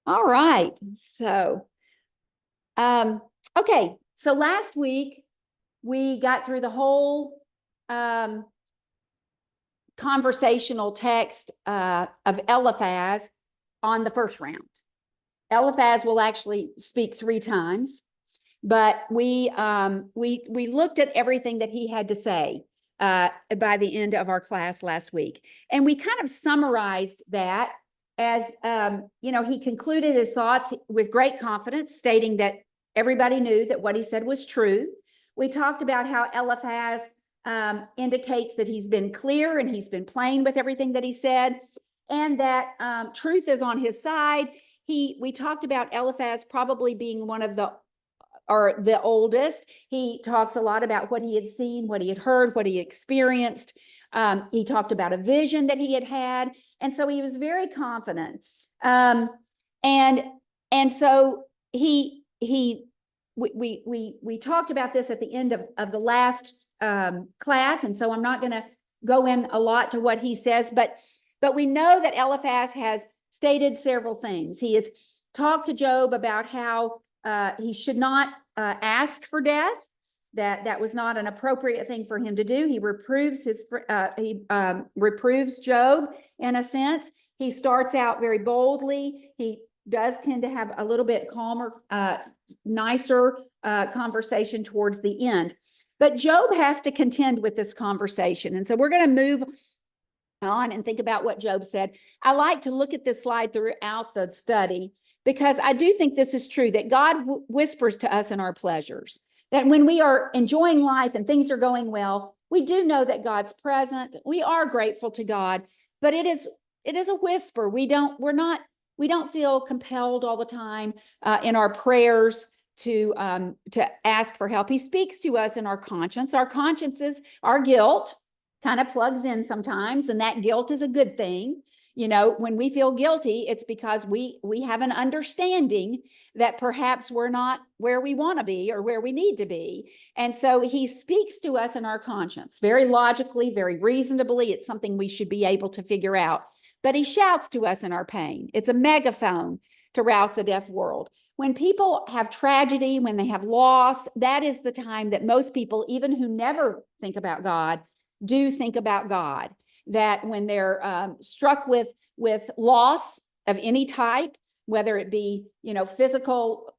All right. Um, okay. So last week we got through the whole conversational text of Eliphaz on the first round. Eliphaz will actually speak 3 times, but we looked at everything that he had to say by the end of our class last week, and we kind of summarized that as he concluded his thoughts with great confidence, stating that everybody knew that what he said was true. We talked about how Eliphaz indicates that he's been clear and he's been plain with everything that he said, and that truth is on his side. We talked about Eliphaz probably being one of the oldest. He talks a lot about what he had seen, what he had heard, what he experienced. He talked about a vision that he had had, and so he was very confident. And so we talked about this at the end of the last class, and so I'm not going to go in a lot to what he says, but we know that Eliphaz has stated several things. He has talked to Job about how he should not ask for death, that was not an appropriate thing for him to do. He reproves reproves Job in a sense. He starts out very boldly. He does tend to have a little bit calmer, nicer conversation towards the end. But Job has to contend with this conversation. And so we're going to move on and think about what Job said. I like to look at this slide throughout the study because I do think this is true, that God whispers to us in our pleasures, that when we are enjoying life and things are going well, we do know that God's present. We are grateful to God, but it is a whisper. We don't feel compelled all the time in our prayers to ask for help. He speaks to us in our conscience. Our consciences, our guilt kind of plugs in sometimes, and that guilt is a good thing. When we feel guilty, it's because we have an understanding that perhaps we're not where we want to be or where we need to be. And so he speaks to us in our conscience very logically, very reasonably. It's something we should be able to figure out. But he shouts to us in our pain. It's a megaphone to rouse the deaf world. When people have tragedy, when they have loss, that is the time that most people, even who never think about God, do think about God. That when they're struck with loss of any type, whether it be physical,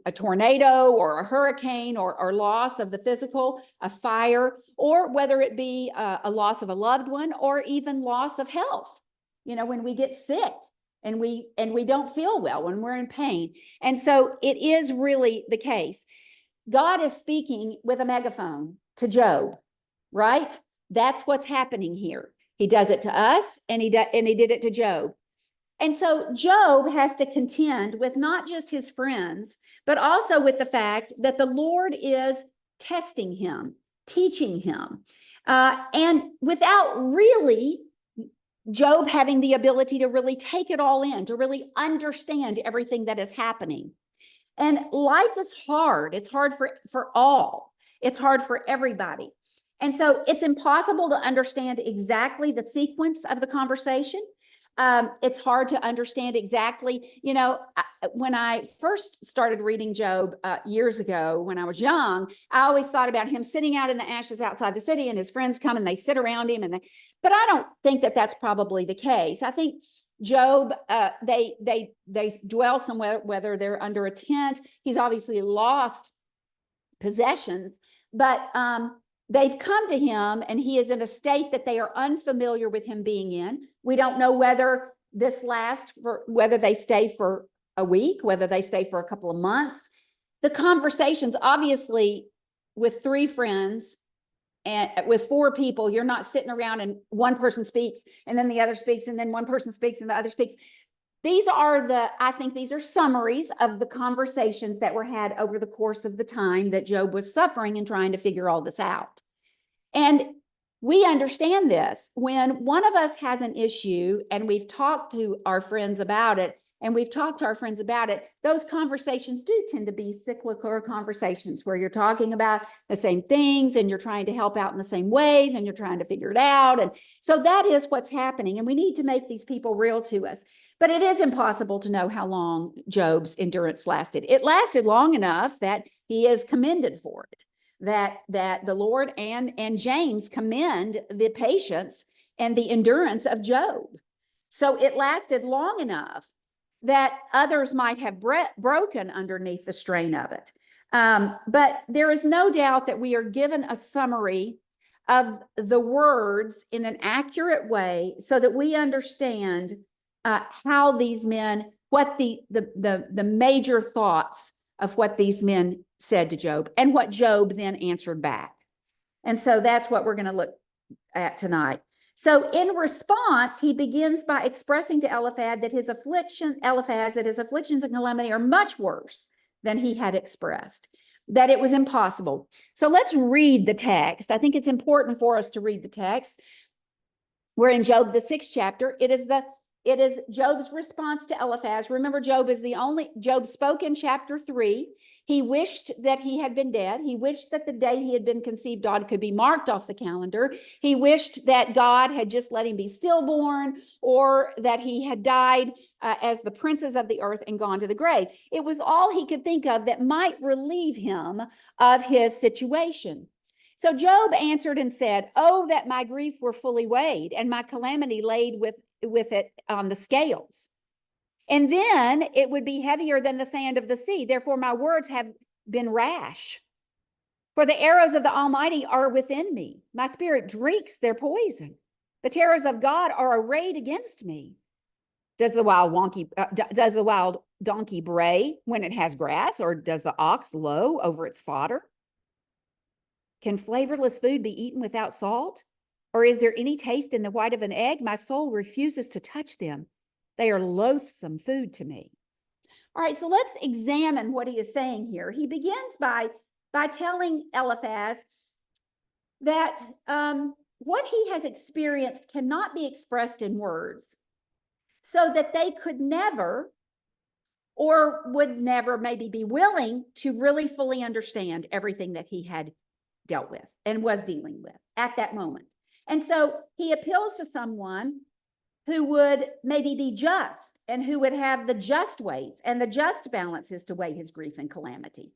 a tornado or a hurricane or loss of the physical, a fire, or whether it be a loss of a loved one or even loss of health. When we get sick and we don't feel well, when we're in pain. And so it is really the case. God is speaking with a megaphone to Job, right? That's what's happening here. He does it to us, and he did it to Job. And so Job has to contend with not just his friends, but also with the fact that the Lord is testing him, teaching him, and without really Job having the ability to really take it all in, to really understand everything that is happening. And life is hard. It's hard for all. It's hard for everybody. And so it's impossible to understand exactly the sequence of the conversation. It's hard to understand exactly, when I first started reading Job years ago, when I was young, I always thought about him sitting out in the ashes outside the city, and his friends come and they sit around him. But I don't think that that's probably the case. I think Job, they dwell somewhere, whether they're under a tent. He's obviously lost possessions, but they've come to him, and he is in a state that they are unfamiliar with him being in. We don't know whether this lasts whether they stay for a week, whether they stay for a couple of months. The conversations, obviously, with 3 friends and with 4 people, you're not sitting around and one person speaks and then the other speaks and then one person speaks and the other speaks. I think these are summaries of the conversations that were had over the course of the time that Job was suffering and trying to figure all this out. And we understand this. When one of us has an issue and we've talked to our friends about it, and we've talked to our friends about it, those conversations do tend to be cyclical conversations where you're talking about the same things and you're trying to help out in the same ways and you're trying to figure it out. And so that is what's happening. And we need to make these people real to us. But it is impossible to know how long Job's endurance lasted. It lasted long enough that he is commended for it, that the Lord and James commend the patience and the endurance of Job. So it lasted long enough that others might have broken underneath the strain of it. But there is no doubt that we are given a summary of the words in an accurate way so that we understand how these men, what the major thoughts of what these men said to Job and what Job then answered back. And so that's what we're going to look at tonight. So in response, he begins by expressing to Eliphaz that his afflictions and calamity are much worse than he had expressed, that it was impossible. So let's read the text. I think it's important for us to read the text. We're in Job, the 6th chapter. It is Job's response to Eliphaz. Remember, Job spoke in chapter 3. He wished that he had been dead. He wished that the day he had been conceived, God could be marked off the calendar. He wished that God had just let him be stillborn, or that he had died as the princes of the earth and gone to the grave. It was all he could think of that might relieve him of his situation. So Job answered and said, "Oh, that my grief were fully weighed and my calamity laid with it on the scales. And then it would be heavier than the sand of the sea. Therefore, my words have been rash. For the arrows of the Almighty are within me. My spirit drinks their poison. The terrors of God are arrayed against me. Does the wild donkey bray when it has grass, or does the ox low over its fodder? Can flavorless food be eaten without salt? Or is there any taste in the white of an egg? My soul refuses to touch them. They are loathsome food to me." All right, so let's examine what he is saying here. He begins by telling Eliphaz that what he has experienced cannot be expressed in words, so that they could never or would never maybe be willing to really fully understand everything that he had dealt with and was dealing with at that moment. And so he appeals to someone who would maybe be just and who would have the just weights and the just balances to weigh his grief and calamity.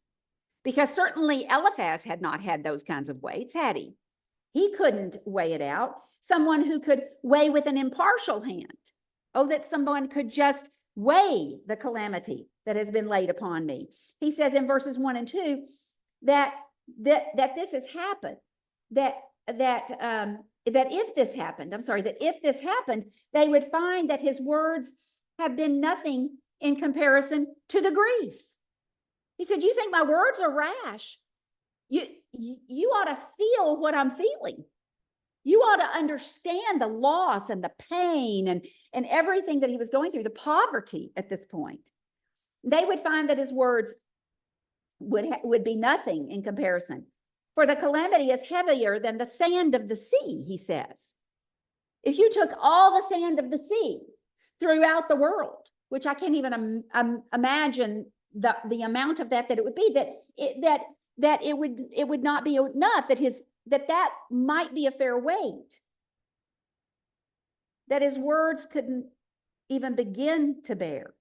Because certainly Eliphaz had not had those kinds of weights, had he? He couldn't weigh it out. Someone who could weigh with an impartial hand. Oh, that someone could just weigh the calamity that has been laid upon me. He says in verses 1 and 2 that this has happened, that if this happened, they would find that his words have been nothing in comparison to the grief. He said, "You think my words are rash? You ought to feel what I'm feeling. You ought to understand the loss and the pain and everything that he was going through, the poverty at this point. They would find that his words would be nothing in comparison. For the calamity is heavier than the sand of the sea," he says. If you took all the sand of the sea throughout the world, which I can't even imagine the amount of that it would be, that it would not be enough, that might be a fair weight, that his words couldn't even begin to bear.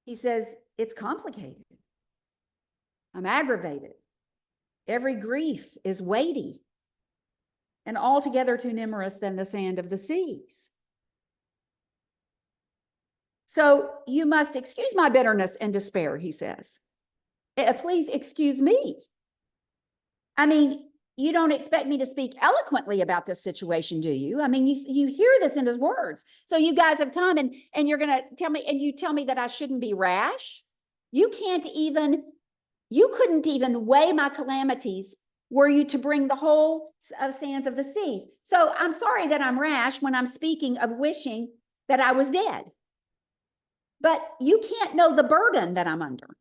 He says, it's complicated. I'm aggravated. Every grief is weighty and altogether too numerous than the sand of the seas. So you must excuse my bitterness and despair, he says. Please excuse me. I mean, you don't expect me to speak eloquently about this situation, do you? I mean, you hear this in his words. So you guys have come and you're going to tell me, and you tell me that I shouldn't be rash. You couldn't even weigh my calamities were you to bring the whole sands of the seas. So I'm sorry that I'm rash when I'm speaking of wishing that I was dead. But you can't know the burden that I'm under.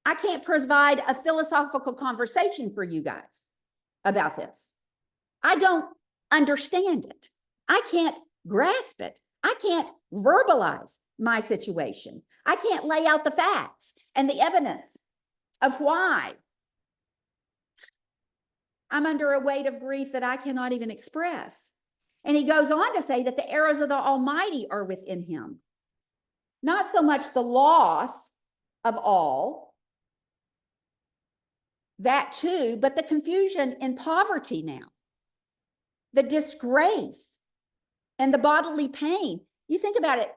I can't provide a philosophical conversation for you guys about this. I don't understand it. I can't grasp it. I can't verbalize my situation. I can't lay out the facts and the evidence of why I'm under a weight of grief that I cannot even express. And he goes on to say that the arrows of the Almighty are within him. Not so much the loss of all, that too, but the confusion and poverty now, the disgrace and the bodily pain. You think about it,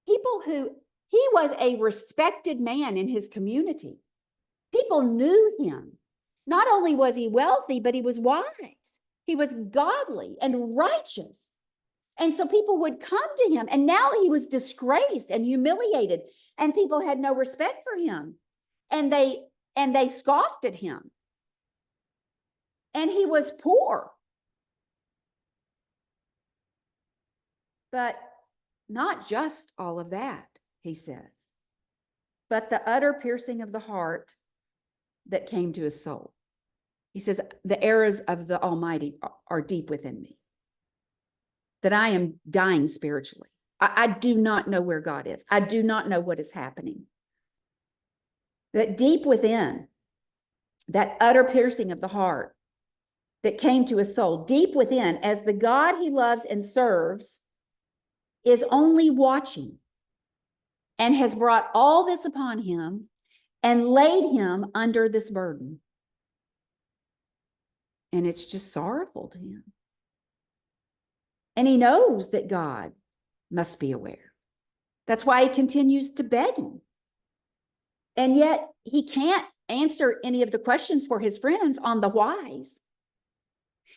people who, he was a respected man in his community. People knew him. Not only was he wealthy, but he was wise. He was godly and righteous. And so people would come to him, and now he was disgraced and humiliated, and people had no respect for him. And they scoffed at him. And he was poor. But not just all of that, he says, but the utter piercing of the heart that came to his soul. He says, the arrows of the Almighty are deep within me, that I am dying spiritually. I do not know where God is. I do not know what is happening. That deep within, that utter piercing of the heart that came to his soul, deep within, as the God he loves and serves is only watching and has brought all this upon him and laid him under this burden. And it's just sorrowful to him. And he knows that God must be aware. That's why he continues to beg him. And yet he can't answer any of the questions for his friends on the whys.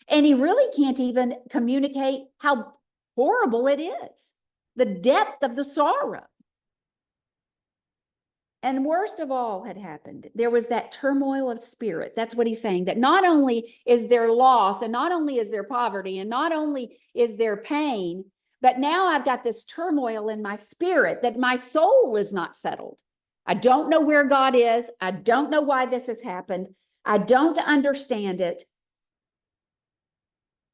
And he really can't even communicate how horrible it is, the depth of the sorrow. And worst of all had happened. There was that turmoil of spirit. That's what he's saying, that not only is there loss, and not only is there poverty, and not only is there pain, but now I've got this turmoil in my spirit, that my soul is not settled. I don't know where God is. I don't know why this has happened. I don't understand it.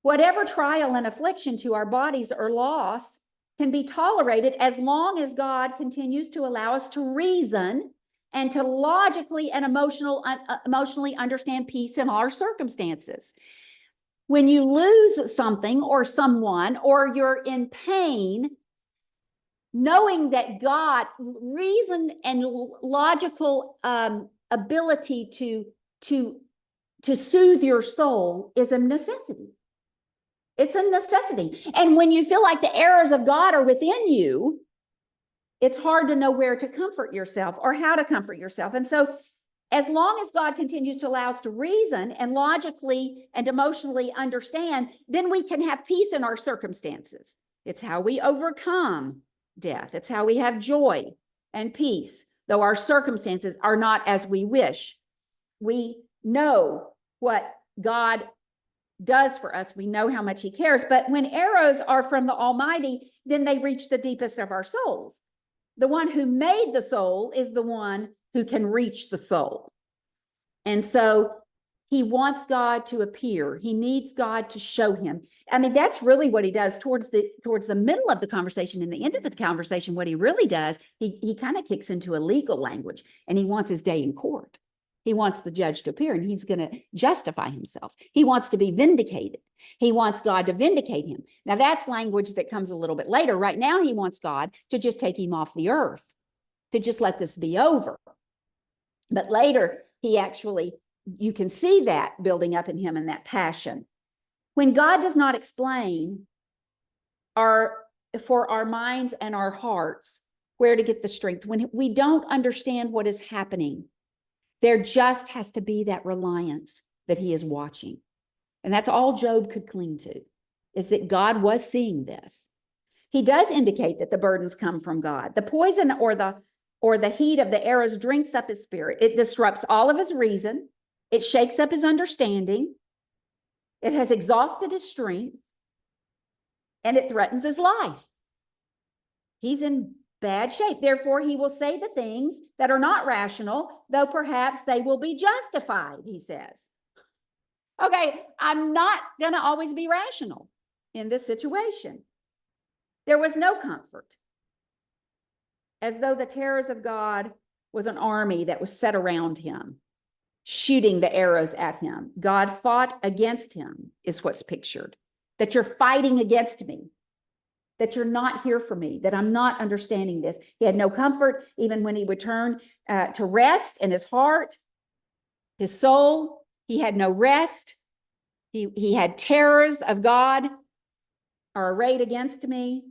Whatever trial and affliction to our bodies or loss can be tolerated as long as God continues to allow us to reason and to logically and emotionally understand peace in our circumstances. When you lose something or someone, or you're in pain, knowing that God, reason and logical ability to soothe your soul is a necessity. It's a necessity. And when you feel like the arrows of God are within you, it's hard to know where to comfort yourself or how to comfort yourself. And so as long as God continues to allow us to reason and logically and emotionally understand, then we can have peace in our circumstances. It's how we overcome death. It's how we have joy and peace, though our circumstances are not as we wish. We know what God does for us. We know how much he cares. But when arrows are from the Almighty, then they reach the deepest of our souls. The one who made the soul is the one who can reach the soul. And so he wants God to appear. He needs God to show him. I mean, that's really what he does towards the middle of the conversation. In the end of the conversation, what he really does, he kind of kicks into a legal language, and he wants his day in court. He wants the judge to appear, and he's going to justify himself. He wants to be vindicated. He wants God to vindicate him. Now, that's language that comes a little bit later. Right now, he wants God to just take him off the earth, to just let this be over. But later, you can see that building up in him and that passion. When God does not explain for our minds and our hearts where to get the strength, when we don't understand what is happening, there just has to be that reliance that he is watching. And that's all Job could cling to, is that God was seeing this. He does indicate that the burdens come from God. The poison or the heat of the arrows drinks up his spirit. It disrupts all of his reason. It shakes up his understanding. It has exhausted his strength, and it threatens his life. He's in bad shape. Therefore, he will say the things that are not rational, though perhaps they will be justified, he says. Okay, I'm not going to always be rational in this situation. There was no comfort, as though the terrors of God was an army that was set around him, shooting the arrows at him. God fought against him, is what's pictured. That you're fighting against me, that you're not here for me, that I'm not understanding this. He had no comfort, even when he would turn to rest in his heart, his soul. He had no rest. He had terrors of God are arrayed against me.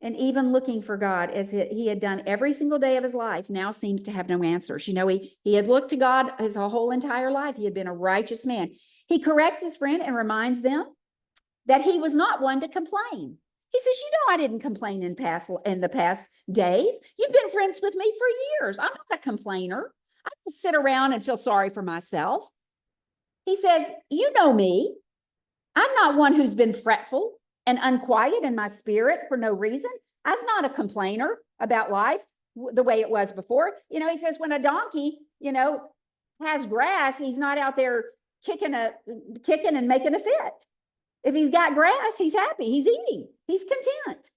And even looking for God, as he had done every single day of his life, now seems to have no answers. You know, he had looked to God his whole entire life. He had been a righteous man. He corrects his friend and reminds them that he was not one to complain. He says, you know, I didn't complain in the past days. You've been friends with me for years. I'm not a complainer. I don't sit around and feel sorry for myself. He says, you know me. I'm not one who's been fretful and unquiet in my spirit for no reason. I was not a complainer about life the way it was before. You know, he says when a donkey, you know, has grass, he's not out there kicking and making a fit. If he's got grass, he's happy. He's eating. He's content.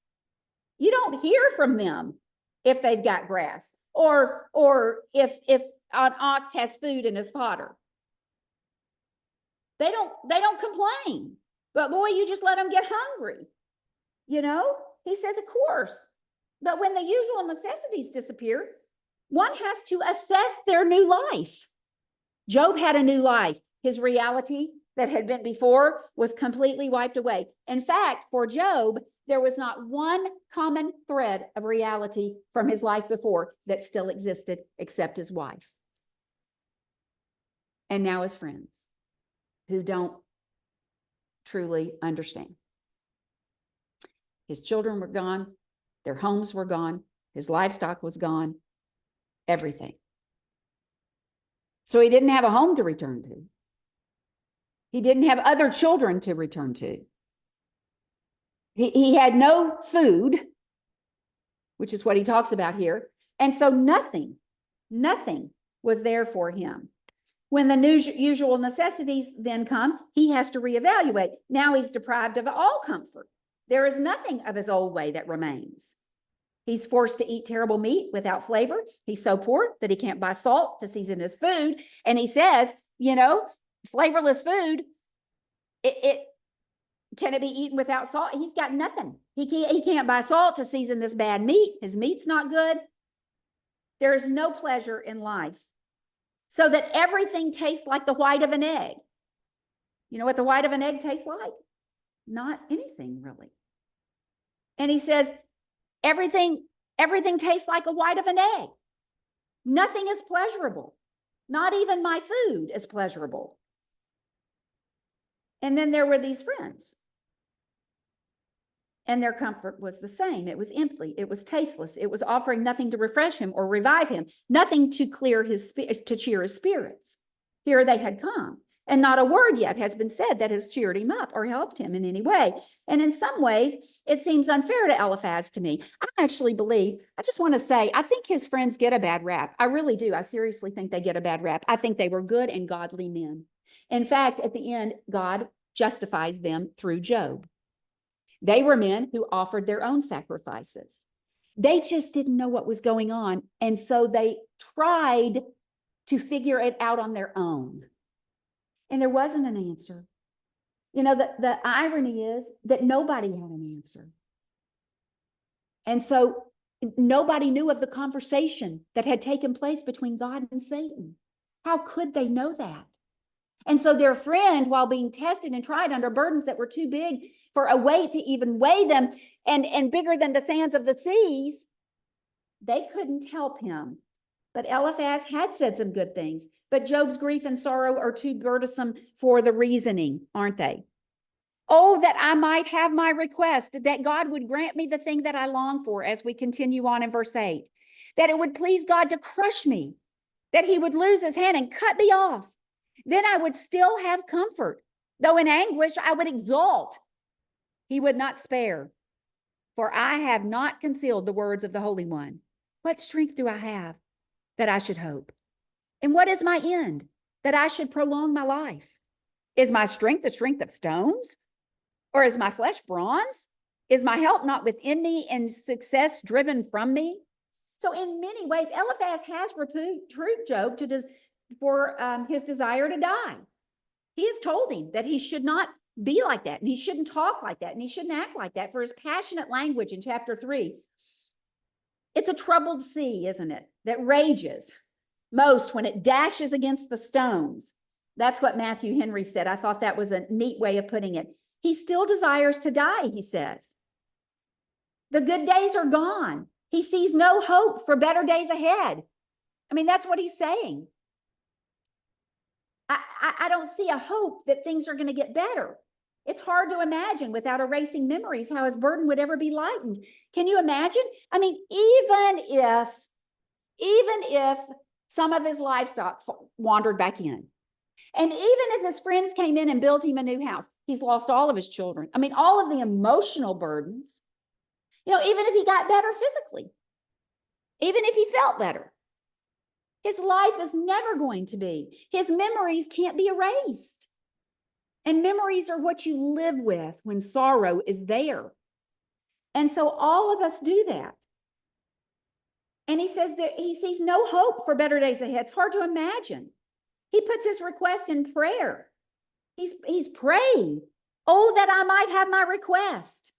You don't hear from them if they've got grass or if an ox has food in his fodder. They don't complain. But boy, you just let them get hungry. You know, he says, of course. But when the usual necessities disappear, one has to assess their new life. Job had a new life. His reality that had been before was completely wiped away. In fact, for Job, there was not one common thread of reality from his life before that still existed except his wife. And now his friends who don't truly understand. His children were gone. Their homes were gone. His livestock was gone. Everything. So he didn't have a home to return to. He didn't have other children to return to. He had no food, which is what he talks about here. And so nothing was there for him. When the usual necessities then come, he has to reevaluate. Now he's deprived of all comfort. There is nothing of his old way that remains. He's forced to eat terrible meat without flavor. He's so poor that he can't buy salt to season his food. And he says, you know, flavorless food, can it be eaten without salt? He's got nothing. He can't buy salt to season this bad meat. His meat's not good. There is no pleasure in life. So that everything tastes like the white of an egg. You know what the white of an egg tastes like? Not anything really. And he says, everything tastes like a white of an egg. Nothing is pleasurable. Not even my food is pleasurable. And then there were these friends. And their comfort was the same. It was empty. It was tasteless. It was offering nothing to refresh him or revive him, nothing to cheer his spirits. Here they had come, and not a word yet has been said that has cheered him up or helped him in any way. And in some ways, it seems unfair to Eliphaz to me. I actually believe, I just want to say, I think his friends get a bad rap. I really do. I seriously think they get a bad rap. I think they were good and godly men. In fact, at the end, God justifies them through Job. They were men who offered their own sacrifices. They just didn't know what was going on. And so they tried to figure it out on their own. And there wasn't an answer. You know, the irony is that nobody had an answer. And so nobody knew of the conversation that had taken place between God and Satan. How could they know that? And so their friend, while being tested and tried under burdens that were too big for a weight to even weigh them and bigger than the sands of the seas, they couldn't help him. But Eliphaz had said some good things. But Job's grief and sorrow are too burdensome for the reasoning, aren't they? Oh, that I might have my request, that God would grant me the thing that I long for, as we continue on in verse 8. That it would please God to crush me, that he would lose his hand and cut me off. Then I would still have comfort. Though in anguish, I would exult. He would not spare. For I have not concealed the words of the Holy One. What strength do I have that I should hope? And what is my end that I should prolong my life? Is my strength the strength of stones? Or is my flesh bronze? Is my help not within me and success driven from me? So in many ways, Eliphaz has reproved Job for his desire to die. He has told him that he should not be like that, and he shouldn't talk like that, and he shouldn't act like that for his passionate language in chapter 3. It's a troubled sea, isn't it, that rages most when it dashes against the stones. That's what Matthew Henry said. I thought that was a neat way of putting it. He still desires to die, he says. The good days are gone. He sees no hope for better days ahead. I mean, that's what he's saying. I don't see a hope that things are going to get better. It's hard to imagine without erasing memories how his burden would ever be lightened. Can you imagine? I mean, even if some of his livestock wandered back in, and even if his friends came in and built him a new house, he's lost all of his children. I mean, all of the emotional burdens, even if he got better physically, even if he felt better, his life is never going to be. His memories can't be erased. And memories are what you live with when sorrow is there. And so all of us do that. And he says that he sees no hope for better days ahead. It's hard to imagine. He puts his request in prayer. He's praying. Oh, that I might have my request.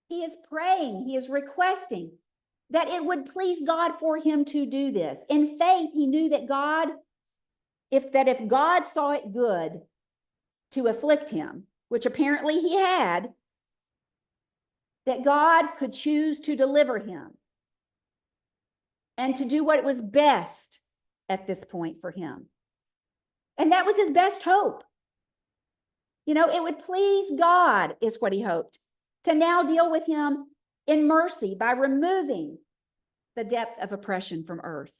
He is praying. He is requesting that it would please God for him to do this. In faith, he knew that if God saw it good to afflict him, which apparently he had, that God could choose to deliver him and to do what was best at this point for him. And that was his best hope. It would please God, is what he hoped, to now deal with him in mercy by removing the depth of oppression from earth.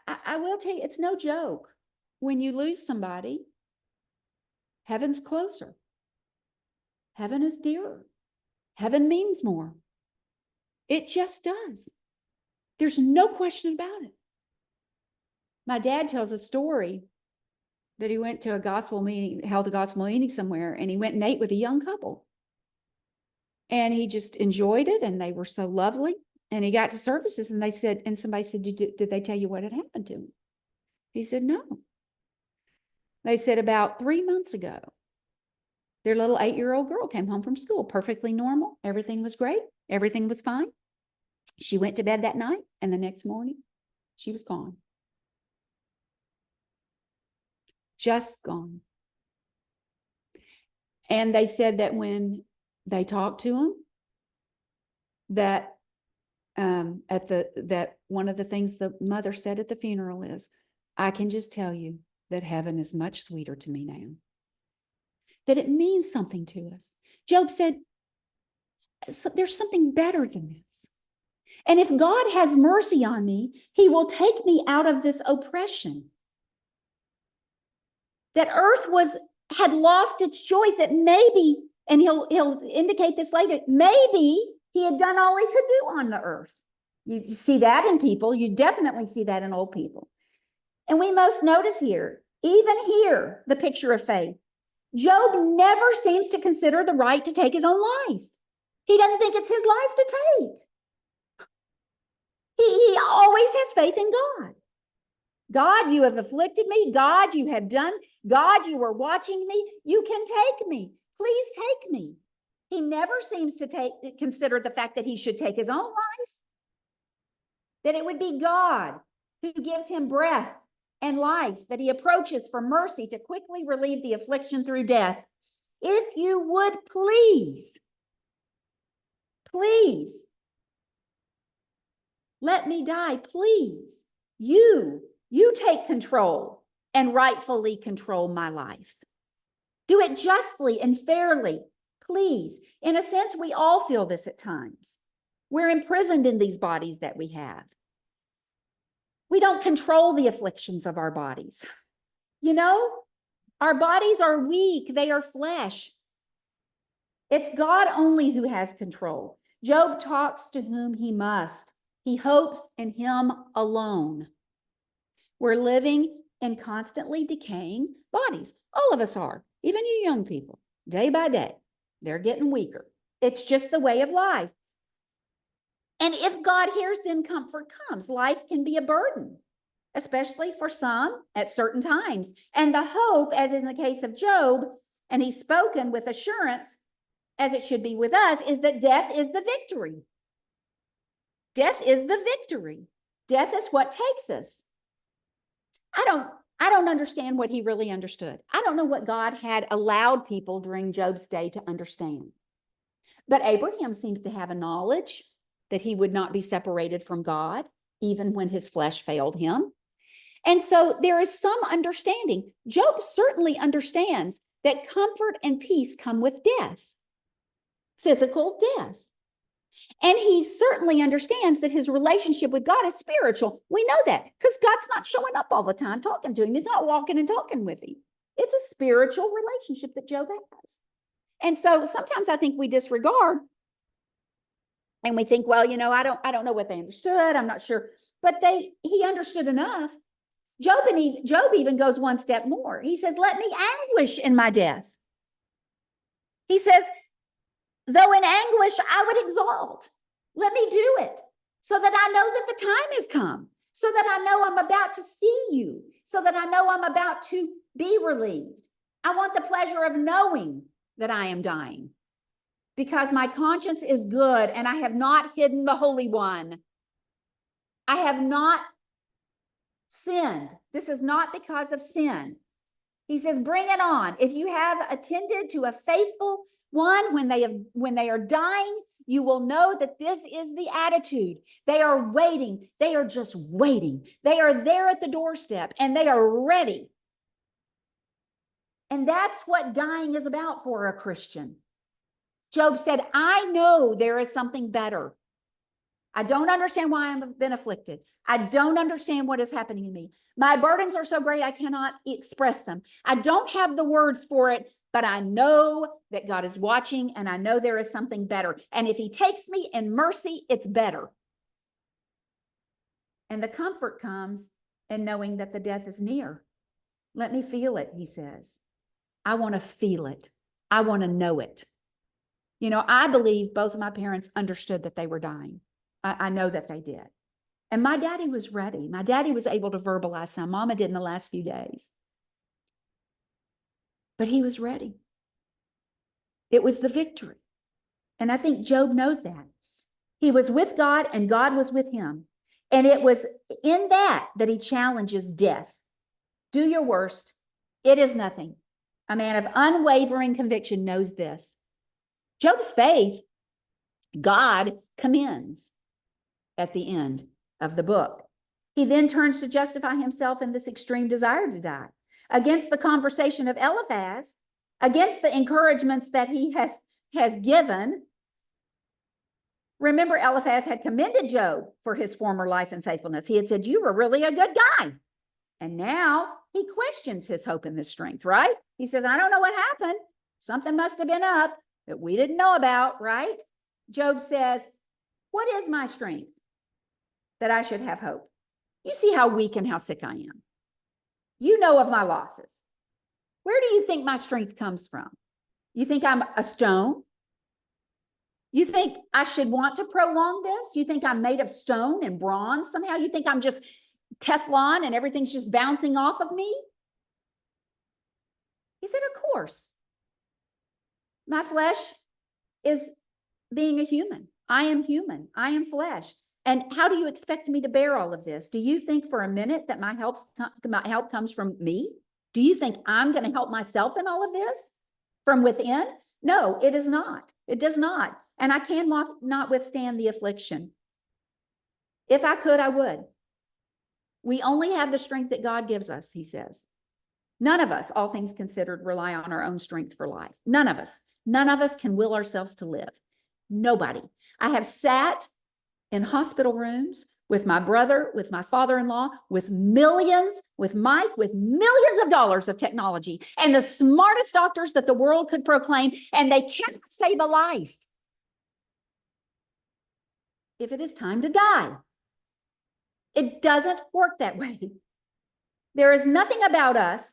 I will tell you, it's no joke. When you lose somebody, heaven's closer. Heaven is dearer. Heaven means more. It just does. There's no question about it. My dad tells a story that he went to a gospel meeting, held a gospel meeting somewhere, and he went and ate with a young couple. And he just enjoyed it, and they were so lovely. And he got to services, and somebody said, did they tell you what had happened to him? He said, no. They said about 3 months ago, their little 8-year-old girl came home from school, perfectly normal. Everything was great. Everything was fine. She went to bed that night, and the next morning, she was gone. Just gone. And they said that when they talked to him, that that one of the things the mother said at the funeral is, I can just tell you that heaven is much sweeter to me now. That it means something to us. Job said, there's something better than this. And if God has mercy on me, he will take me out of this oppression. That earth had lost its joys, that maybe, and he'll indicate this later, maybe he had done all he could do on the earth. You see that in people. You definitely see that in old people. And we most notice here, even here, the picture of faith. Job never seems to consider the right to take his own life. He doesn't think it's his life to take. He always has faith in God. God, you have afflicted me. God, you have done. God, you are watching me. You can take me. Please take me. He never seems to consider the fact that he should take his own life. That it would be God who gives him breath and life, that he approaches for mercy to quickly relieve the affliction through death. If you would please, let me die, please. You take control and rightfully control my life. Do it justly and fairly, please. In a sense, we all feel this at times. We're imprisoned in these bodies that we have. We don't control the afflictions of our bodies. Our bodies are weak. They are flesh. It's God only who has control. Job talks to whom he must. He hopes in him alone. We're living in constantly decaying bodies. All of us are, even you young people, day by day. They're getting weaker. It's just the way of life. And if God hears, then comfort comes. Life can be a burden, especially for some at certain times. And the hope, as in the case of Job, and he's spoken with assurance, as it should be with us, is that death is the victory. Death is the victory. Death is what takes us. I don't understand what he really understood. I don't know what God had allowed people during Job's day to understand. But Abraham seems to have a knowledge that he would not be separated from God, even when his flesh failed him. And so there is some understanding. Job certainly understands that comfort and peace come with death, physical death. And he certainly understands that his relationship with God is spiritual. We know that because God's not showing up all the time talking to him. He's not walking and talking with him. It's a spiritual relationship that Job has. And so sometimes I think we disregard and we think, well, I don't know what they understood. I'm not sure. But he understood enough. Job even goes one step more. He says, let me anguish in my death. He says, though in anguish, I would exalt. Let me do it so that I know that the time has come, so that I know I'm about to see you, so that I know I'm about to be relieved. I want the pleasure of knowing that I am dying because my conscience is good and I have not hidden the Holy One. I have not sinned. This is not because of sin. He says, bring it on. If you have attended to a faithful one when they are dying, you will know that this is the attitude. They are waiting. They are just waiting. They are there at the doorstep and they are ready. And that's what dying is about for a Christian. Job said, I know there is something better. I don't understand why I've been afflicted. I don't understand what is happening to me. My burdens are so great, I cannot express them. I don't have the words for it, but I know that God is watching and I know there is something better. And if he takes me in mercy, it's better. And the comfort comes in knowing that the death is near. Let me feel it, he says. I want to feel it. I want to know it. I believe both of my parents understood that they were dying. I know that they did. And my daddy was ready. My daddy was able to verbalize some. Mama did in the last few days. But he was ready. It was the victory. And I think Job knows that. He was with God and God was with him. And it was in that he challenges death. Do your worst. It is nothing. A man of unwavering conviction knows this. Job's faith, God commends at the end of the book. He then turns to justify himself in this extreme desire to die. Against the conversation of Eliphaz, against the encouragements that he has given. Remember, Eliphaz had commended Job for his former life and faithfulness. He had said, you were really a good guy. And now he questions his hope and his strength, right? He says, I don't know what happened. Something must have been up that we didn't know about, right? Job says, what is my strength that I should have hope? You see how weak and how sick I am. You know of my losses. Where do you think my strength comes from? You think I'm a stone? You think I should want to prolong this? You think I'm made of stone and bronze somehow? You think I'm just Teflon and everything's just bouncing off of me? He said, of course. My flesh is being a human. I am human. I am flesh. And how do you expect me to bear all of this? Do you think for a minute that my help comes from me? Do you think I'm going to help myself in all of this from within? No, it is not. It does not. And I cannot withstand the affliction. If I could, I would. We only have the strength that God gives us, he says. None of us, all things considered, rely on our own strength for life. None of us. None of us can will ourselves to live. Nobody. I have sat in hospital rooms with my brother, with my father-in-law, with millions, with Mike, with millions of dollars of technology and the smartest doctors that the world could proclaim, and they cannot save a life if it is time to die. It doesn't work that way. There is nothing about us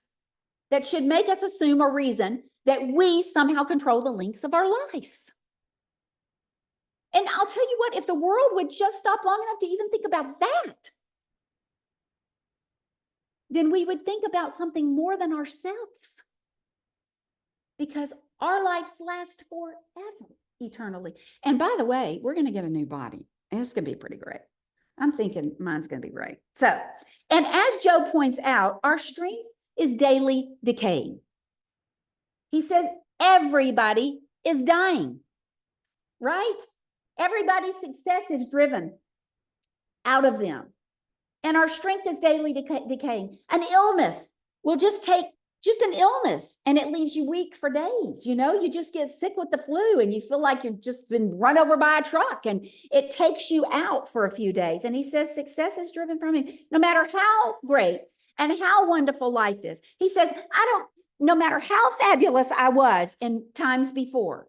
that should make us assume or reason that we somehow control the links of our lives. And I'll tell you what, if the world would just stop long enough to even think about that, then we would think about something more than ourselves. Because our lives last forever, eternally. And by the way, we're going to get a new body, and it's going to be pretty great. I'm thinking mine's going to be great. So, and as Job points out, our strength is daily decaying. He says everybody is dying, right? Everybody's success is driven out of them. And our strength is daily decaying. An illness will just an illness, and it leaves you weak for days. You know, you just get sick with the flu and you feel like you've just been run over by a truck, and it takes you out for a few days. And he says success is driven from him. No matter how great and how wonderful life is. He says, no matter how fabulous I was in times before,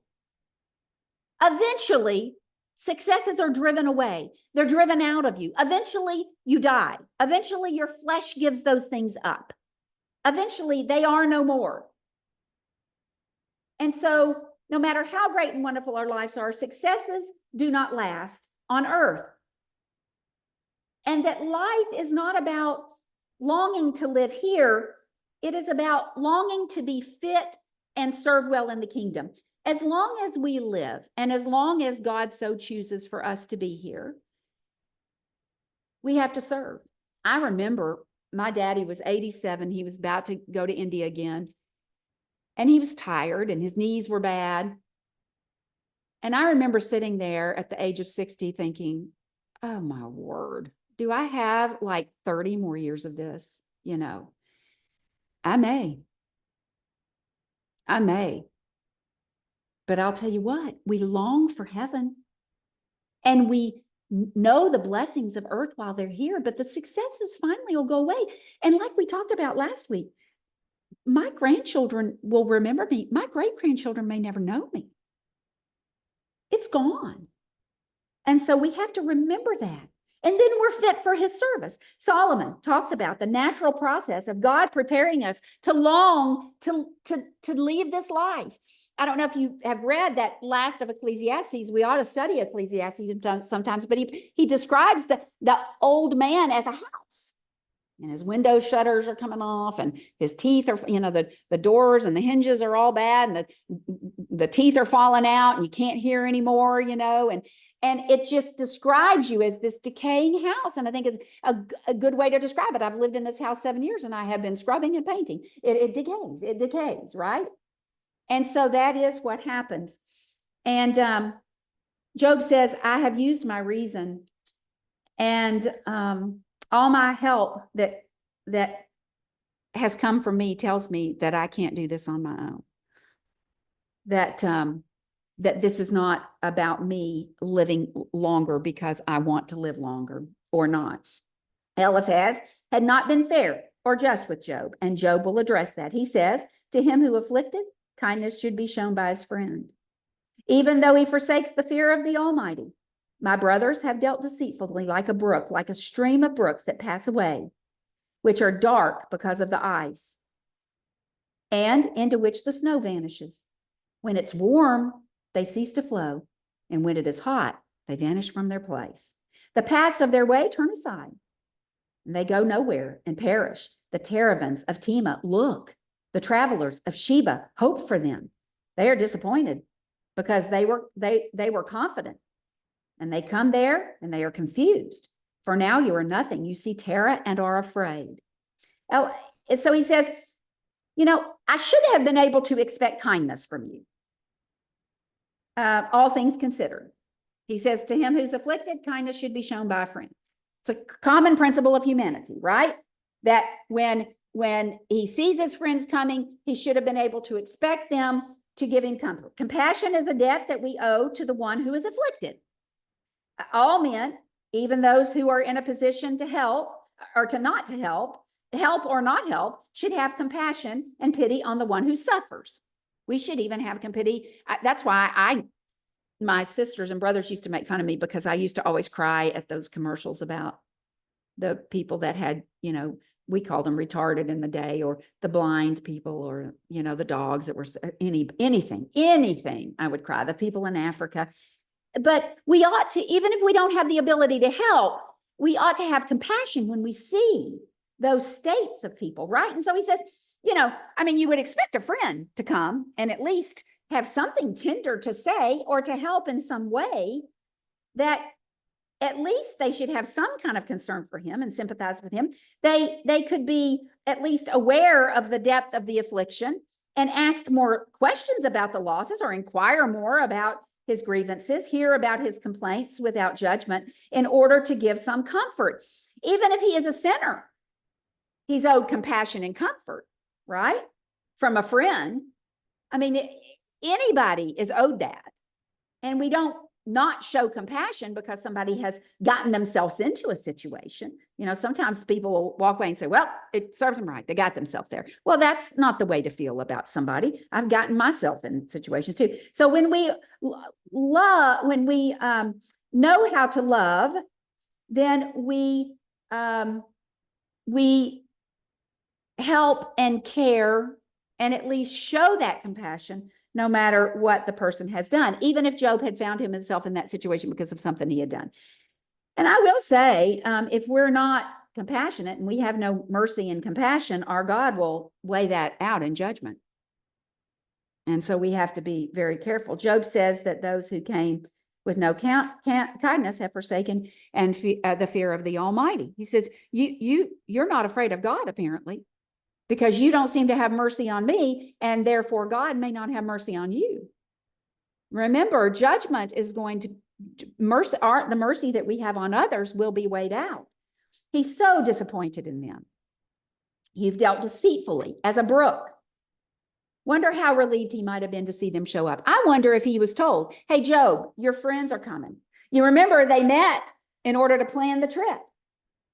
eventually successes are driven away. They're driven out of you. Eventually you die. Eventually your flesh gives those things up. Eventually they are no more. And so no matter how great and wonderful our lives are, successes do not last on earth. And that life is not about longing to live here. It is about longing to be fit and serve well in the kingdom. As long as we live, and as long as God so chooses for us to be here, we have to serve. I remember my daddy was 87. He was about to go to India again. And he was tired and his knees were bad. And I remember sitting there at the age of 60 thinking, oh my word, do I have like 30 more years of this? You know, I may. But I'll tell you what, we long for heaven, and we know the blessings of earth while they're here, but the successes finally will go away. And like we talked about last week, my grandchildren will remember me. My great-grandchildren may never know me. It's gone. And so we have to remember that. And then we're fit for his service. Solomon talks about the natural process of God preparing us to long to leave this life. I don't know if you have read that last of Ecclesiastes. We ought to study Ecclesiastes sometimes, but he describes the old man as a house. And his window shutters are coming off, and his teeth are, the doors and the hinges are all bad, and the teeth are falling out, and you can't hear anymore, and it just describes you as this decaying house. And I think it's a good way to describe it. I've lived in this house 7 years, and I have been scrubbing and painting. It decays, right? And so that is what happens. And Job says, I have used my reason, and all my help that has come from me tells me that I can't do this on my own. That this is not about me living longer because I want to live longer or not. Eliphaz had not been fair or just with Job, and Job will address that. He says, to him who afflicted, kindness should be shown by his friend, even though he forsakes the fear of the Almighty. My brothers have dealt deceitfully like a brook, like a stream of brooks that pass away, which are dark because of the ice, and into which the snow vanishes. When it's warm, they cease to flow, and when it is hot, they vanish from their place. The paths of their way turn aside, and they go nowhere and perish. The Teravans of Tema look. The travelers of Sheba hope for them. They are disappointed because they were confident. And they come there and they are confused. For now you are nothing. You see terror and are afraid. So he says, I should have been able to expect kindness from you. All things considered. He says, to him who's afflicted, kindness should be shown by a friend. It's a common principle of humanity, right? That when he sees his friends coming, he should have been able to expect them to give him comfort. Compassion is a debt that we owe to the one who is afflicted. All men, even those who are in a position to help or to not to help or not help, should have compassion and pity on the one who suffers. We should even have pity. That's why my sisters and brothers used to make fun of me, because I used to always cry at those commercials about the people that had, we call them retarded in the day, or the blind people, or, the dogs that were anything, I would cry, the people in Africa. But we ought to, even if we don't have the ability to help, we ought to have compassion when we see those states of people, right? And so he says, you would expect a friend to come and at least have something tender to say or to help in some way, that at least they should have some kind of concern for him and sympathize with him. They could be at least aware of the depth of the affliction and ask more questions about the losses, or inquire more about his grievances, hear about his complaints without judgment, in order to give some comfort. Even if he is a sinner, he's owed compassion and comfort, right? From a friend. Anybody is owed that. And we don't not show compassion because somebody has gotten themselves into a situation. Sometimes people will walk away and say, well, it serves them right. They got themselves there. Well, that's not the way to feel about somebody. I've gotten myself in situations too. So when we know how to love, then we help and care and at least show that compassion, no matter what the person has done, even if Job had found himself in that situation because of something he had done. And I will say, if we're not compassionate and we have no mercy and compassion, our God will weigh that out in judgment. And so we have to be very careful. Job says that those who came with no kindness have forsaken and the fear of the Almighty. He says, you're not afraid of God, apparently, because you don't seem to have mercy on me, and therefore God may not have mercy on you. Remember, judgment is going to the mercy that we have on others will be weighed out. He's so disappointed in them. You've dealt deceitfully as a brook. Wonder how relieved he might have been to see them show up. I wonder if he was told, hey, Job, your friends are coming. You remember they met in order to plan the trip.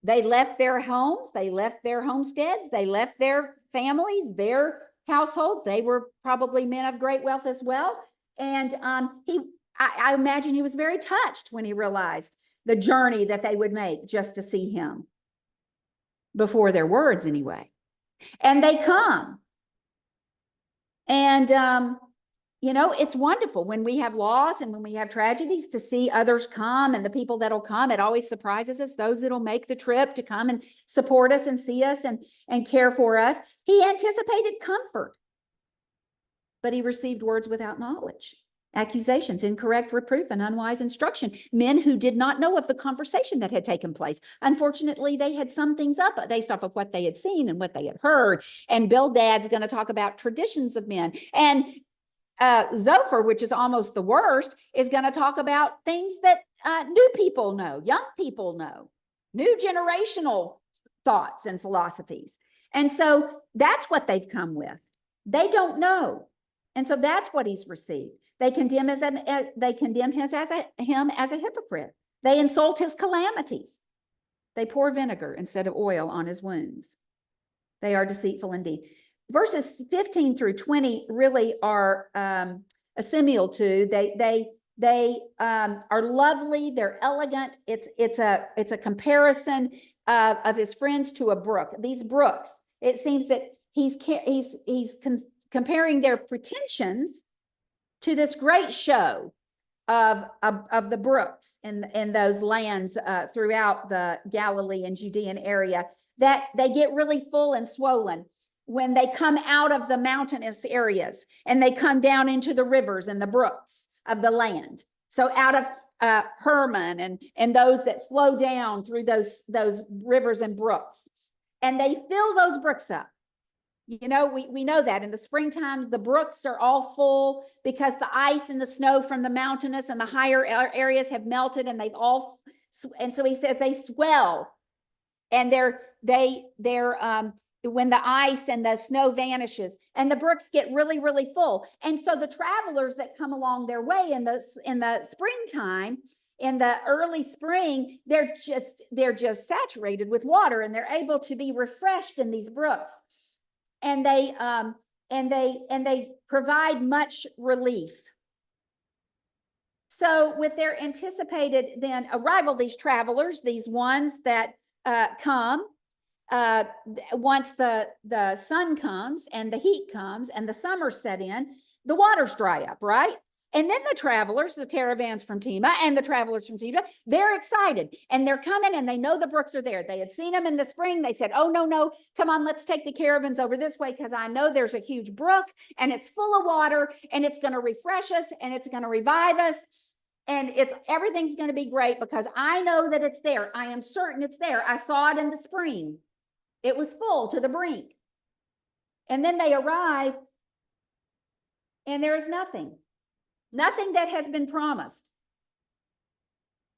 They left their homes, they left their homesteads, they left their families, their households. They were probably men of great wealth as well. And I imagine he was very touched when he realized the journey that they would make just to see him, before their words anyway. And they come. And, it's wonderful when we have loss and when we have tragedies to see others come, and the people that'll come. It always surprises us, those that'll make the trip to come and support us and see us and care for us. He anticipated comfort, but he received words without knowledge, accusations, incorrect reproof, and unwise instruction. Men who did not know of the conversation that had taken place. Unfortunately, they had summed things up based off of what they had seen and what they had heard. And Bildad's going to talk about traditions of men. And Zophar, which is almost the worst, is going to talk about things that new people know, young people know, new generational thoughts and philosophies. And so that's what they've come with. They don't know. And so that's what he's received. They condemn him as a hypocrite. They insult his calamities. They pour vinegar instead of oil on his wounds. They are deceitful indeed. Verses 15 through 20 really are a similitude. They are lovely. They're elegant. It's a comparison of his friends to a brook. These brooks. It seems that he's comparing their pretensions to this great show of the brooks in those lands throughout the Galilee and Judean area, that they get really full and swollen when they come out of the mountainous areas and they come down into the rivers and the brooks of the land. So out of Hermon and those that flow down through those rivers and brooks, and they fill those brooks up. We know that in the springtime, the brooks are all full because the ice and the snow from the mountainous and the higher areas have melted, and and so he says they swell, and when the ice and the snow vanishes, and the brooks get really, really full. And so the travelers that come along their way in the springtime, in the early spring, they're just saturated with water, and they're able to be refreshed in these brooks. And they provide much relief. So with their anticipated then arrival, these travelers, these ones that come, once the sun comes and the heat comes and the summer set in, the waters dry up, right? And then the travelers, the caravans from Tema and the travelers from Tema, they're excited and they're coming and they know the brooks are there. They had seen them in the spring. They said, oh, no, come on, let's take the caravans over this way because I know there's a huge brook and it's full of water and it's going to refresh us and it's going to revive us. And everything's going to be great because I know that it's there. I am certain it's there. I saw it in the spring. It was full to the brink. And then they arrive and there is nothing that has been promised.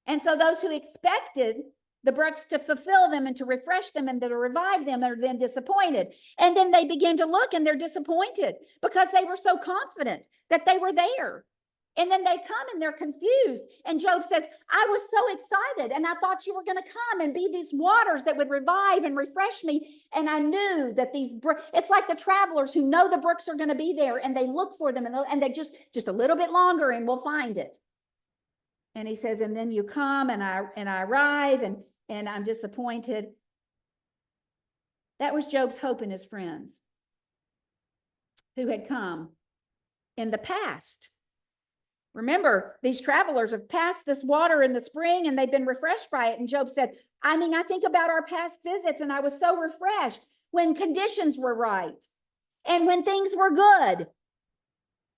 And so those who expected the brooks to fulfill them and to refresh them and to revive them are then disappointed. And then they begin to look and they're disappointed because they were so confident that they were there. And then they come and they're confused. And Job says, I was so excited and I thought you were going to come and be these waters that would revive and refresh me. And I knew that it's like the travelers who know the brooks are going to be there and they look for them and they just a little bit longer and we'll find it. And he says, and then you come and I arrive and I'm disappointed. That was Job's hope in his friends who had come in the past. Remember, these travelers have passed this water in the spring and they've been refreshed by it. And Job said, I think about our past visits and I was so refreshed when conditions were right and when things were good.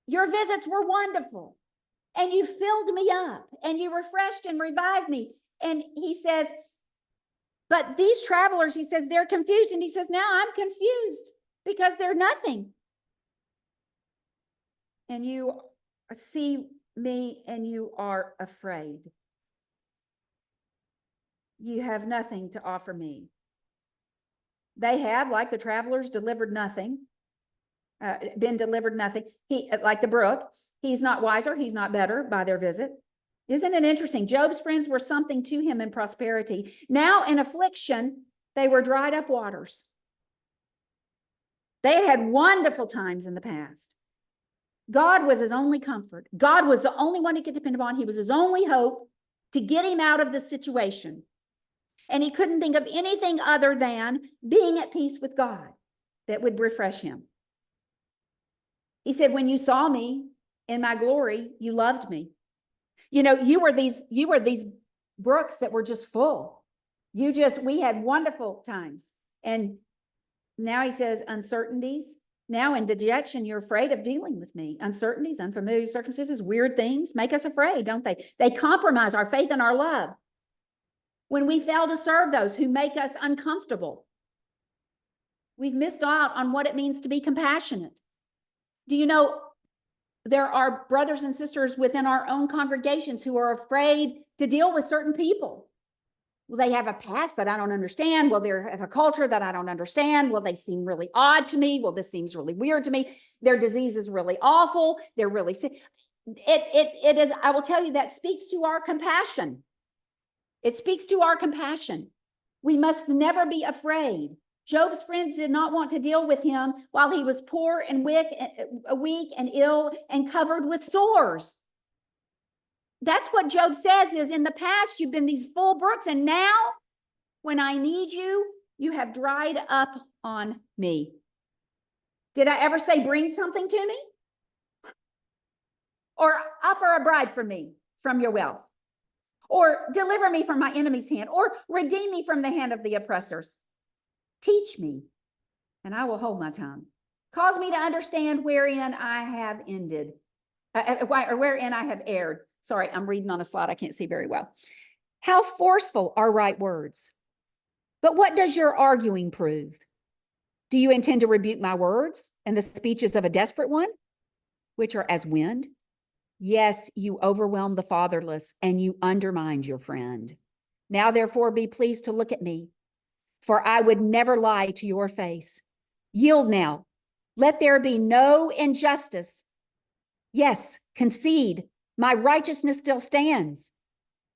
Your visits were wonderful and you filled me up and you refreshed and revived me. And he says, but these travelers, he says, they're confused. And he says, now I'm confused because they're nothing. And you see me and you are afraid. You have nothing to offer me. They have, like the travelers, delivered nothing, been delivered nothing. Like the brook, he's not wiser, he's not better by their visit. Isn't it interesting? Job's friends were something to him in prosperity. Now in affliction, they were dried up waters. They had wonderful times in the past. God was his only comfort. God was the only one he could depend upon. He was his only hope to get him out of the situation. And he couldn't think of anything other than being at peace with God that would refresh him. He said, when you saw me in my glory, you loved me. You were these brooks that were just full. We had wonderful times. And now he says, uncertainties. Now in dejection, you're afraid of dealing with me. Uncertainties, unfamiliar circumstances, weird things make us afraid, don't they? They compromise our faith and our love. When we fail to serve those who make us uncomfortable, we've missed out on what it means to be compassionate. Do you know there are brothers and sisters within our own congregations who are afraid to deal with certain people? Well, they have a past that I don't understand. Well, they have a culture that I don't understand. Well, they seem really odd to me. Well, this seems really weird to me. Their disease is really awful. They're really sick. It is, I will tell you, that speaks to our compassion. It speaks to our compassion. We must never be afraid. Job's friends did not want to deal with him while he was poor and weak and ill and covered with sores. That's what Job says is, in the past, you've been these full brooks, and now when I need you, you have dried up on me. Did I ever say, bring something to me? Or offer a bribe for me from your wealth? Or deliver me from my enemy's hand? Or redeem me from the hand of the oppressors? Teach me, and I will hold my tongue. Cause me to understand wherein I have ended, or wherein I have erred. Sorry, I'm reading on a slide I can't see very well. How forceful are right words. But what does your arguing prove? Do you intend to rebuke my words and the speeches of a desperate one, which are as wind? Yes, you overwhelm the fatherless and you undermined your friend. Now, therefore, be pleased to look at me, for I would never lie to your face. Yield now. Let there be no injustice. Yes, concede. My righteousness still stands.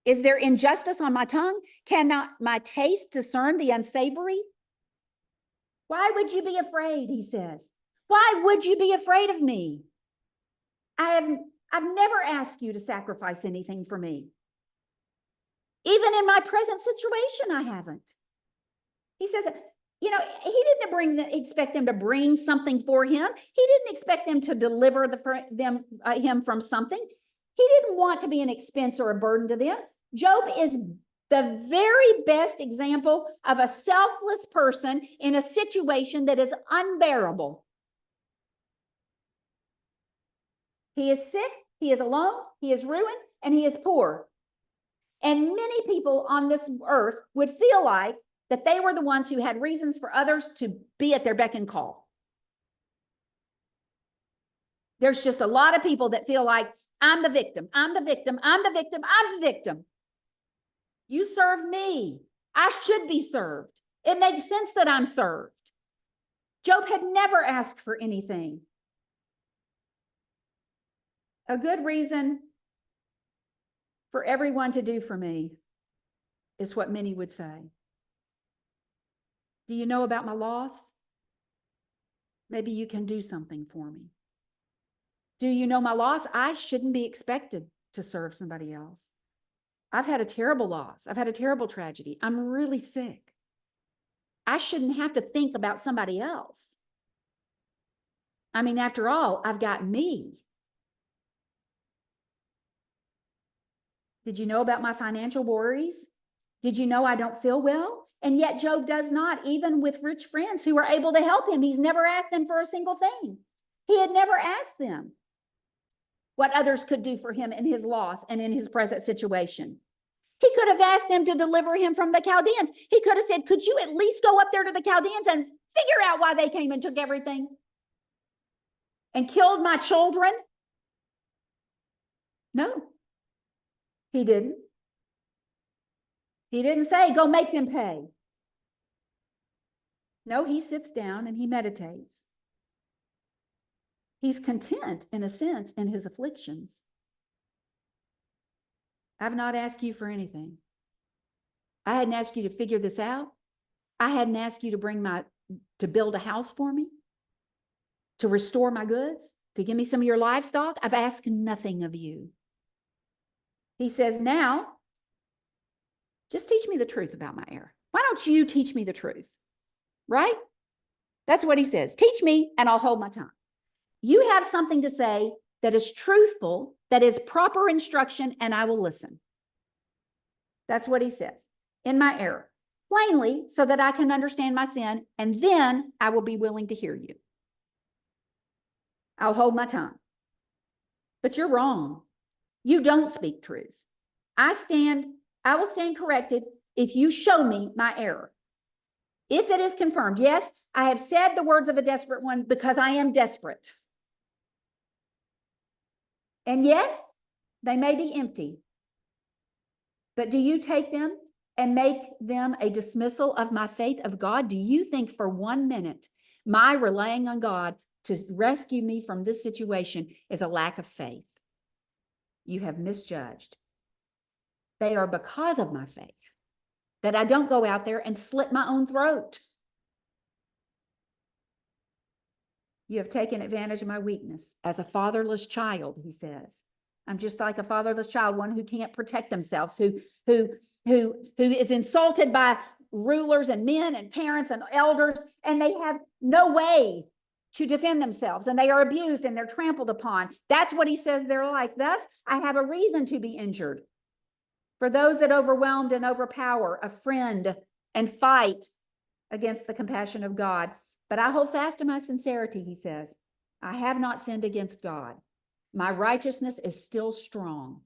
Is there injustice on my tongue? Cannot my taste discern the unsavory? Why would you be afraid, he says? Why would you be afraid of me? I've never asked you to sacrifice anything for me. Even in my present situation, I haven't. He says, you know, he didn't expect them to bring something for him. He didn't expect them to deliver him from something. He didn't want to be an expense or a burden to them. Job is the very best example of a selfless person in a situation that is unbearable. He is sick, he is alone, he is ruined, and he is poor. And many people on this earth would feel like that they were the ones who had reasons for others to be at their beck and call. There's just a lot of people that feel like, I'm the victim, I'm the victim, I'm the victim, I'm the victim. You serve me. I should be served. It makes sense that I'm served. Job had never asked for anything. A good reason for everyone to do for me is what many would say. Do you know about my loss? Maybe you can do something for me. Do you know my loss? I shouldn't be expected to serve somebody else. I've had a terrible loss. I've had a terrible tragedy. I'm really sick. I shouldn't have to think about somebody else. I mean, after all, I've got me. Did you know about my financial worries? Did you know I don't feel well? And yet Job does not, even with rich friends who are able to help him. He's never asked them for a single thing. He had never asked them what others could do for him in his loss and in his present situation. He could have asked them to deliver him from the Chaldeans. He could have said, could you at least go up there to the Chaldeans and figure out why they came and took everything and killed my children? No, he didn't. He didn't say, go make them pay. No, he sits down and he meditates. He's content, in a sense, in his afflictions. I've not asked you for anything. I hadn't asked you to figure this out. I hadn't asked you to build a house for me, to restore my goods, to give me some of your livestock. I've asked nothing of you. He says, now, just teach me the truth about my error. Why don't you teach me the truth? Right? That's what he says. Teach me and I'll hold my tongue. You have something to say that is truthful, that is proper instruction, and I will listen. That's what he says. In my error, plainly, so that I can understand my sin, and then I will be willing to hear you. I'll hold my tongue. But you're wrong. You don't speak truth. I will stand corrected if you show me my error. If it is confirmed, yes, I have said the words of a desperate one because I am desperate. And yes, they may be empty. But do you take them and make them a dismissal of my faith of God? Do you think for 1 minute my relying on God to rescue me from this situation is a lack of faith? You have misjudged. They are because of my faith that I don't go out there and slit my own throat. You have taken advantage of my weakness as a fatherless child, he says. I'm just like a fatherless child, one who can't protect themselves, who is insulted by rulers and men and parents and elders, and they have no way to defend themselves, and they are abused and they're trampled upon. That's what he says they're like. Thus, I have a reason to be injured. For those that overwhelmed and overpower a friend and fight against the compassion of God. But I hold fast to my sincerity, he says. I have not sinned against God. My righteousness is still strong.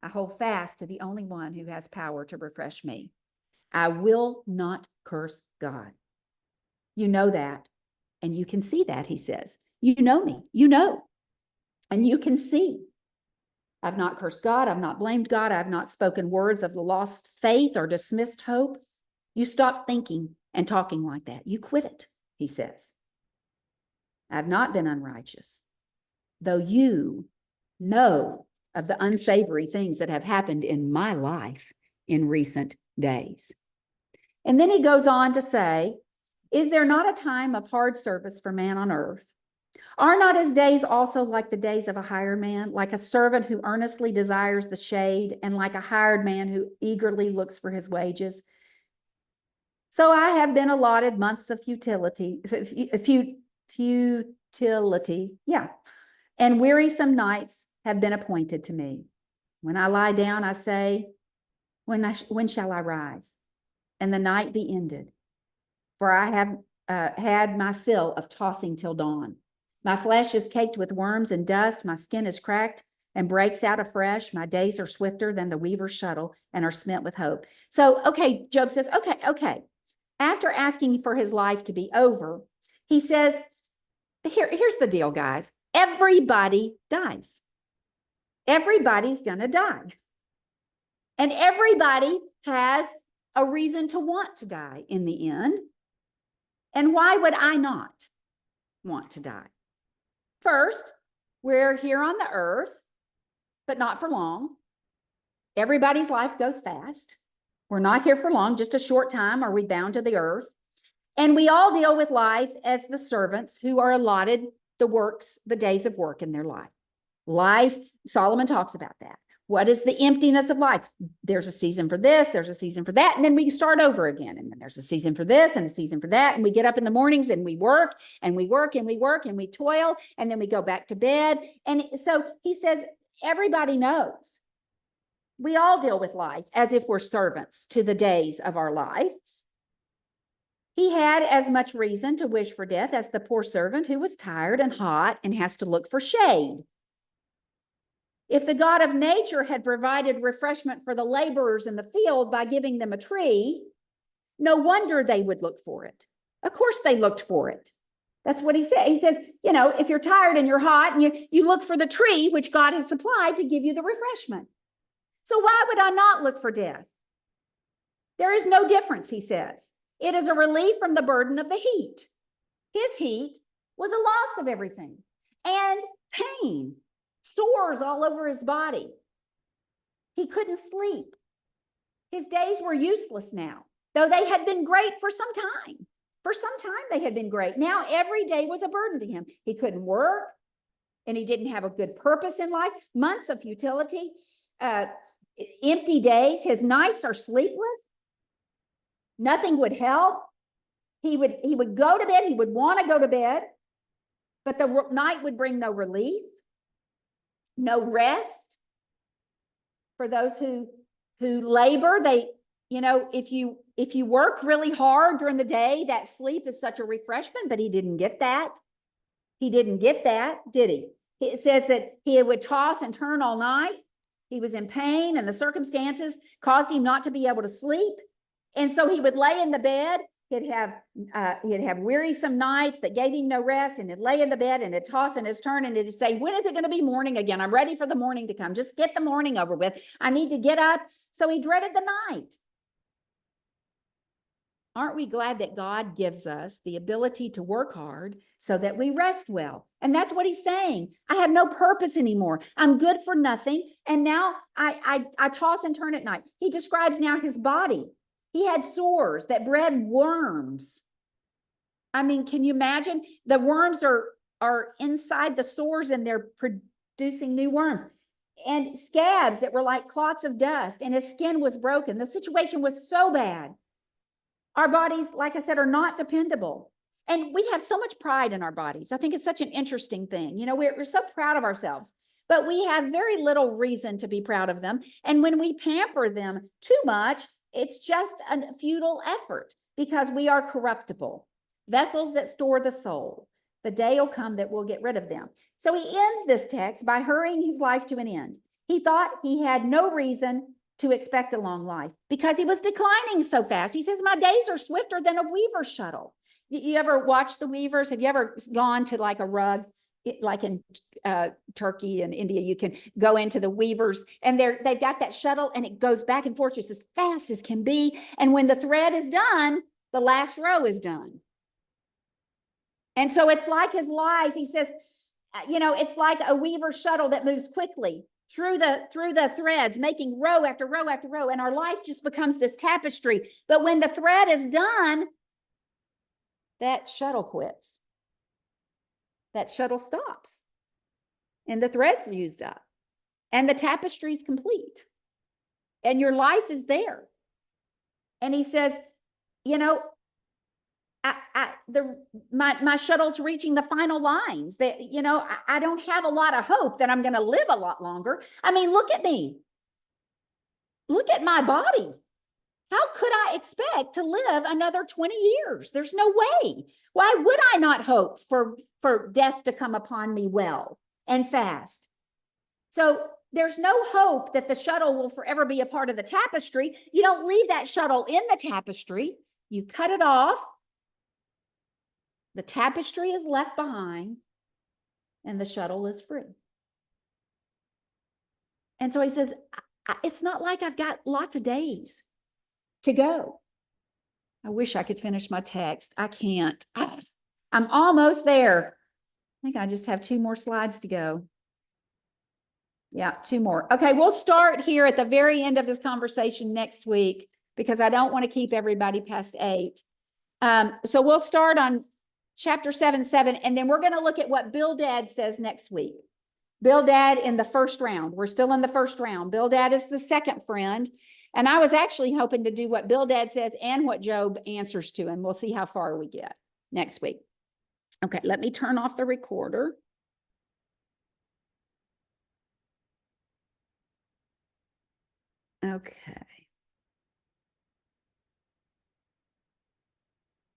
I hold fast to the only one who has power to refresh me. I will not curse God. You know that, and you can see that, he says. You know me, you know, and you can see. I've not cursed God. I've not blamed God. I've not spoken words of the lost faith or dismissed hope. You stop thinking and talking like that. You quit it, he says. I've not been unrighteous, though you know of the unsavory things that have happened in my life in recent days. And then he goes on to say, is there not a time of hard service for man on earth? Are not his days also like the days of a hired man, like a servant who earnestly desires the shade, and like a hired man who eagerly looks for his wages? So I have been allotted months of futility, yeah, and wearisome nights have been appointed to me. When I lie down, I say, when shall I rise and the night be ended? For I have had my fill of tossing till dawn. My flesh is caked with worms and dust. My skin is cracked and breaks out afresh. My days are swifter than the weaver's shuttle and are spent with hope. So, okay, Job says, okay. After asking for his life to be over, he says, here's the deal, guys. Everybody dies. Everybody's going to die. And everybody has a reason to want to die in the end. And why would I not want to die? First, we're here on the earth, but not for long. Everybody's life goes fast. We're not here for long, just a short time are we bound to the earth. And we all deal with life as the servants who are allotted the days of work in their life. Life, Solomon talks about that. What is the emptiness of life? There's a season for this, there's a season for that, and then we start over again. And then there's a season for this and a season for that. And we get up in the mornings and we work and we work and we work and we toil, and then we go back to bed. And so he says, everybody knows. We all deal with life as if we're servants to the days of our life. He had as much reason to wish for death as the poor servant who was tired and hot and has to look for shade. If the God of nature had provided refreshment for the laborers in the field by giving them a tree, no wonder they would look for it. Of course they looked for it. That's what he said. He says, if you're tired and you're hot and you look for the tree, which God has supplied to give you the refreshment. So why would I not look for death? There is no difference, he says. It is a relief from the burden of the heat. His heat was a loss of everything and pain. Sores all over his body. He couldn't sleep. His days were useless now, though they had been great for some time. For some time, they had been great. Now every day was a burden to him. He couldn't work, and he didn't have a good purpose in life. Months of futility, empty days. His nights are sleepless. Nothing would help. He would go to bed. He would want to go to bed, but the night would bring no relief. No rest for those who labor. If you work really hard during the day, that sleep is such a refreshment, but he didn't get that. He didn't get that, did he? It says that he would toss and turn all night. He was in pain, and the circumstances caused him not to be able to sleep. And so he would lay in the bed. He'd have wearisome nights that gave him no rest, and he'd lay in the bed and he'd toss and his turn, and it'd say, when is it going to be morning again? I'm ready for the morning to come. Just get the morning over with. I need to get up. So he dreaded the night. Aren't we glad that God gives us the ability to work hard so that we rest well? And that's what he's saying. I have no purpose anymore. I'm good for nothing. And now I toss and turn at night. He describes now his body. He had sores that bred worms. I mean, can you imagine? The worms are inside the sores and they're producing new worms. And scabs that were like clots of dust, and his skin was broken. The situation was so bad. Our bodies, like I said, are not dependable. And we have so much pride in our bodies. I think it's such an interesting thing. We're so proud of ourselves, but we have very little reason to be proud of them. And when we pamper them too much, it's just a futile effort because we are corruptible, vessels that store the soul. The day will come that we'll get rid of them. So he ends this text by hurrying his life to an end. He thought he had no reason to expect a long life because he was declining so fast. He says, my days are swifter than a weaver's shuttle. You ever watch the weavers? Have you ever gone to like a rug? Like in Turkey and India, you can go into the weavers, and they've got that shuttle, and it goes back and forth just as fast as can be. And when the thread is done, the last row is done. And so it's like his life. He says, it's like a weaver's shuttle that moves quickly through the threads, making row after row after row. And our life just becomes this tapestry. But when the thread is done, that shuttle quits. That shuttle stops and the thread's used up and the tapestry is complete and your life is there. And he says, you know, my shuttle's reaching the final lines that, you know, I don't have a lot of hope that I'm going to live a lot longer. I mean, look at me. Look at my body. How could I expect to live another 20 years? There's no way. Why would I not hope for death to come upon me well and fast? So there's no hope that the shuttle will forever be a part of the tapestry. You don't leave that shuttle in the tapestry. You cut it off. The tapestry is left behind and the shuttle is free. And so he says, it's not like I've got lots of days to go. I wish I could finish my text. I can't. I'm almost there. I think I just have 2 more slides to go. Yeah, 2 more. Okay, we'll start here at the very end of this conversation next week because I don't want to keep everybody past 8. So we'll start on chapter 7:7, and then we're going to look at what Bildad says next week. Bildad in the first round. We're still in the first round. Bildad is the second friend. And I was actually hoping to do what Bildad says and what Job answers to, and we'll see how far we get next week. Okay, let me turn off the recorder. Okay.